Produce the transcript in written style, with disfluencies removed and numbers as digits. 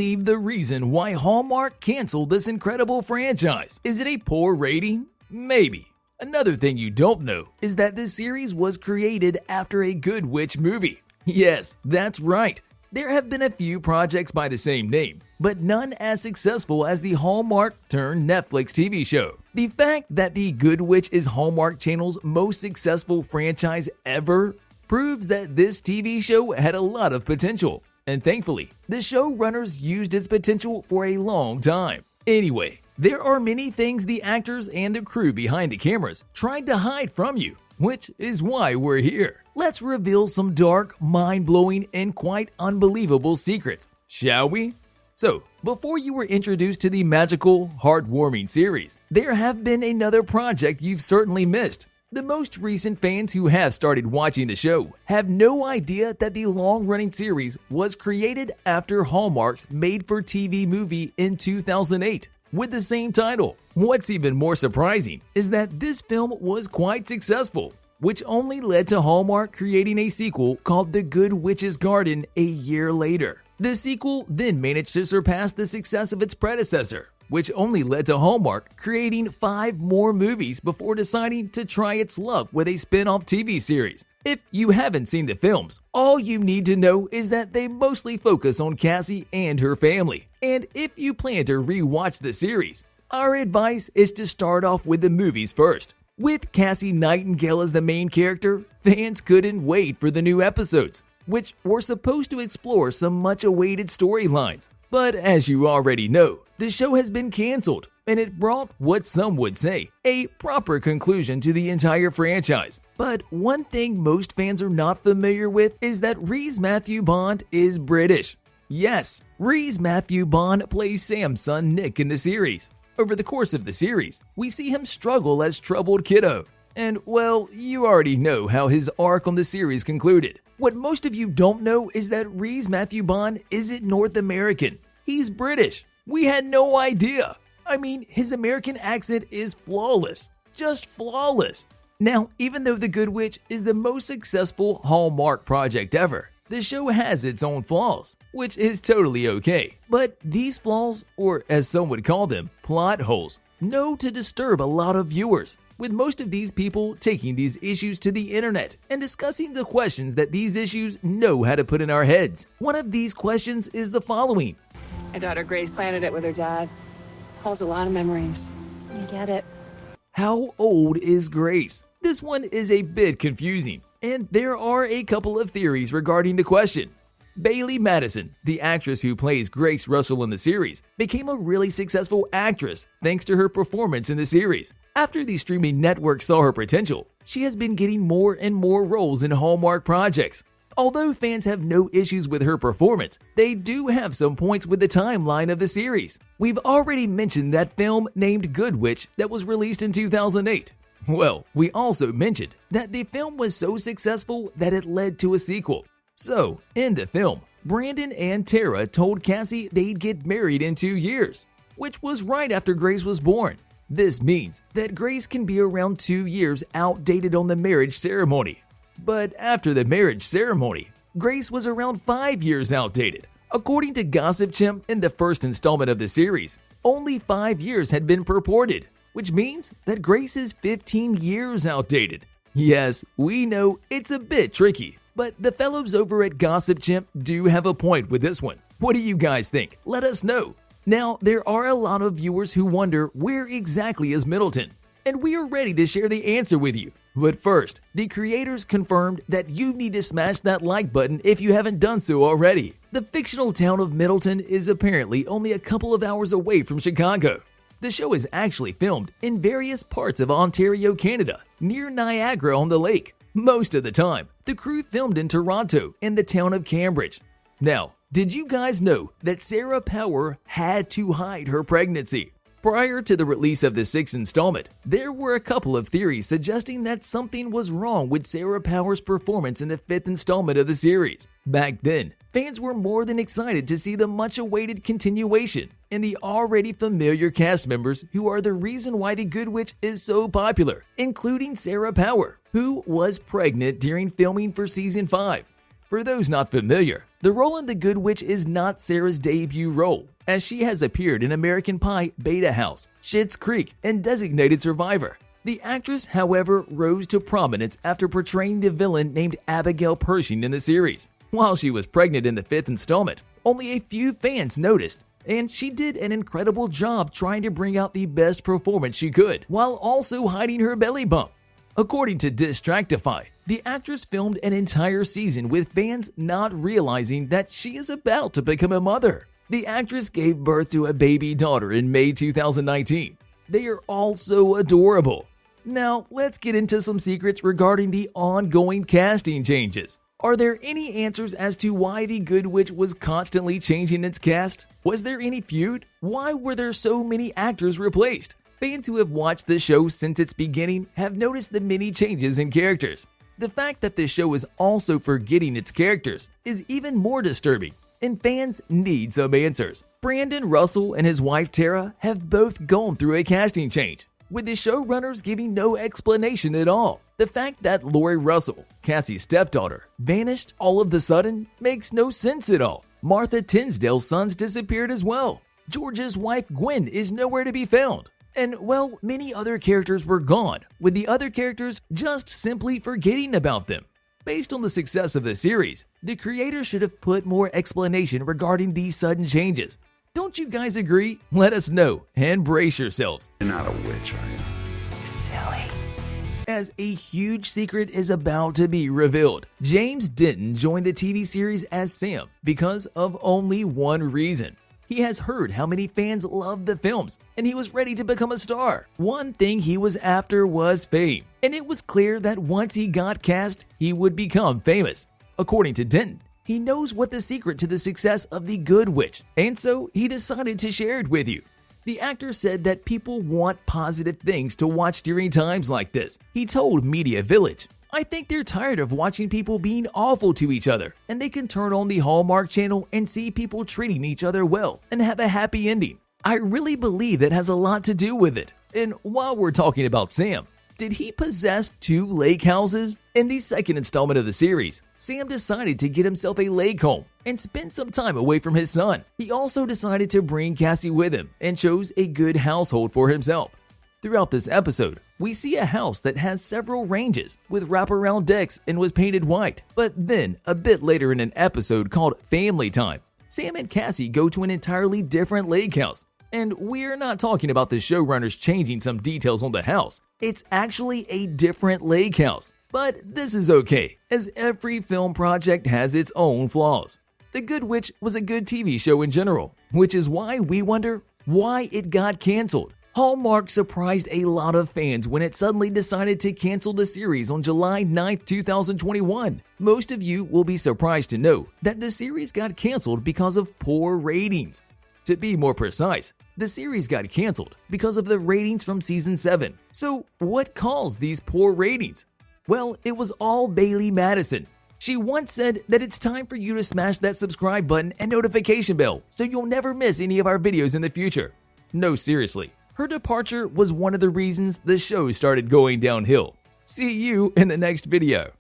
believe the reason why Hallmark canceled this incredible franchise? Is it a poor rating? Maybe. Another thing you don't know is that this series was created after a Good Witch movie. Yes, that's right. There have been a few projects by the same name, but none as successful as the Hallmark-turned-Netflix TV show. The fact that The Good Witch is Hallmark Channel's most successful franchise ever proves that this TV show had a lot of potential. And thankfully, the showrunners used its potential for a long time. Anyway, there are many things the actors and the crew behind the cameras tried to hide from you, which is why we're here. Let's reveal some dark, mind-blowing, and quite unbelievable secrets, shall we? So, before you were introduced to the magical, heartwarming series, there have been another project you've certainly missed. The most recent fans who have started watching the show have no idea that the long-running series was created after Hallmark's made-for-TV movie in 2008 with the same title. What's even more surprising is that this film was quite successful, which only led to Hallmark creating a sequel called The Good Witch's Garden a year later. The sequel then managed to surpass the success of its predecessor, which only led to Hallmark creating 5 more movies before deciding to try its luck with a spin-off TV series. If you haven't seen the films, all you need to know is that they mostly focus on Cassie and her family. And if you plan to re-watch the series, our advice is to start off with the movies first. With Cassie Nightingale as the main character, fans couldn't wait for the new episodes, which were supposed to explore some much-awaited storylines. But as you already know, the show has been canceled, and it brought what some would say a proper conclusion to the entire franchise. But one thing most fans are not familiar with is that Rhys Matthew Bond is British. Yes, Rhys Matthew Bond plays Sam's son Nick in the series. Over the course of the series, we see him struggle as troubled kiddo. And well, you already know how his arc on the series concluded. What most of you don't know is that Rhys Matthew Bond isn't North American. He's British. We had no idea. I mean, his American accent is flawless. Just flawless. Now, even though The Good Witch is the most successful Hallmark project ever, the show has its own flaws, which is totally okay. But these flaws, or as some would call them, plot holes, know to disturb a lot of viewers, with most of these people taking these issues to the internet and discussing the questions that these issues know how to put in our heads. One of these questions is the following. My daughter Grace planted it with her dad. Holds a lot of memories. I get it. How old is Grace? This one is a bit confusing, and there are a couple of theories regarding the question. Bailey Madison, the actress who plays Grace Russell in the series, became a really successful actress thanks to her performance in the series. After the streaming network saw her potential, she has been getting more and more roles in Hallmark projects. Although fans have no issues with her performance, they do have some points with the timeline of the series. We've already mentioned that film named Good Witch that was released in 2008. Well, we also mentioned that the film was so successful that it led to a sequel. So, in the film, Brandon and Tara told Cassie they'd get married in 2 years, which was right after Grace was born. This means that Grace can be around 2 years outdated on the marriage ceremony. But after the marriage ceremony, Grace was around 5 years outdated. According to Gossip Chimp in the first installment of the series, only 5 years had been purported, which means that Grace is 15 years outdated. Yes, we know it's a bit tricky, but the fellows over at Gossip Chimp do have a point with this one. What do you guys think? Let us know. Now, there are a lot of viewers who wonder where exactly is Middleton, and we are ready to share the answer with you. But first, the creators confirmed that you need to smash that like button if you haven't done so already. The fictional town of Middleton is apparently only a couple of hours away from Chicago. The show is actually filmed in various parts of Ontario, Canada, near Niagara on the lake. Most of the time, the crew filmed in Toronto and the town of Cambridge. Now, did you guys know that Sarah Power had to hide her pregnancy? Prior to the release of the 6th installment, there were a couple of theories suggesting that something was wrong with Sarah Power's performance in the 5th installment of the series. Back then, fans were more than excited to see the much-awaited continuation and the already familiar cast members who are the reason why The Good Witch is so popular, including Sarah Power, who was pregnant during filming for Season 5. For those not familiar, the role in The Good Witch is not Sarah's debut role, as she has appeared in American Pie, Beta House, Schitt's Creek, and Designated Survivor. The actress, however, rose to prominence after portraying the villain named Abigail Pershing in the series. While she was pregnant in the 5th installment, only a few fans noticed, and she did an incredible job trying to bring out the best performance she could, while also hiding her belly bump. According to Distractify, the actress filmed an entire season with fans not realizing that she is about to become a mother. The actress gave birth to a baby daughter in May 2019. They are all so adorable. Now, let's get into some secrets regarding the ongoing casting changes. Are there any answers as to why The Good Witch was constantly changing its cast? Was there any feud? Why were there so many actors replaced? Fans who have watched the show since its beginning have noticed the many changes in characters. The fact that the show is also forgetting its characters is even more disturbing, and fans need some answers. Brandon Russell and his wife Tara have both gone through a casting change, with the showrunners giving no explanation at all. The fact that Lori Russell, Cassie's stepdaughter, vanished all of a sudden makes no sense at all. Martha Tinsdale's sons disappeared as well. George's wife Gwen is nowhere to be found. And, well, many other characters were gone, with the other characters just simply forgetting about them. Based on the success of the series, the creator should have put more explanation regarding these sudden changes. Don't you guys agree? Let us know and brace yourselves. You're not a witch, are you? Silly. As a huge secret is about to be revealed, James Denton joined the TV series as Sam because of only one reason. He has heard how many fans loved the films, and he was ready to become a star. One thing he was after was fame, and it was clear that once he got cast, he would become famous. According to Denton, he knows what the secret to the success of The Good Witch, and so he decided to share it with you. The actor said that people want positive things to watch during times like this. He told Media Village, "I think they're tired of watching people being awful to each other, and they can turn on the Hallmark Channel and see people treating each other well and have a happy ending. I really believe it has a lot to do with it." And while we're talking about Sam, did he possess 2 lake houses? In the 2nd installment of the series, Sam decided to get himself a lake home and spend some time away from his son. He also decided to bring Cassie with him and chose a good household for himself. Throughout this episode, we see a house that has several ranges with wraparound decks and was painted white. But then, a bit later in an episode called Family Time, Sam and Cassie go to an entirely different lake house. And we're not talking about the showrunners changing some details on the house. It's actually a different lake house. But this is okay, as every film project has its own flaws. The Good Witch was a good TV show in general, which is why we wonder why it got canceled. Hallmark surprised a lot of fans when it suddenly decided to cancel the series on July 9, 2021. Most of you will be surprised to know that the series got canceled because of poor ratings. To be more precise, the series got canceled because of the ratings from season 7. So what caused these poor ratings? Well, it was all Bailey Madison. She once said that it's time for you to smash that subscribe button and notification bell so you'll never miss any of our videos in the future. No, seriously. Her departure was one of the reasons the show started going downhill. See you in the next video.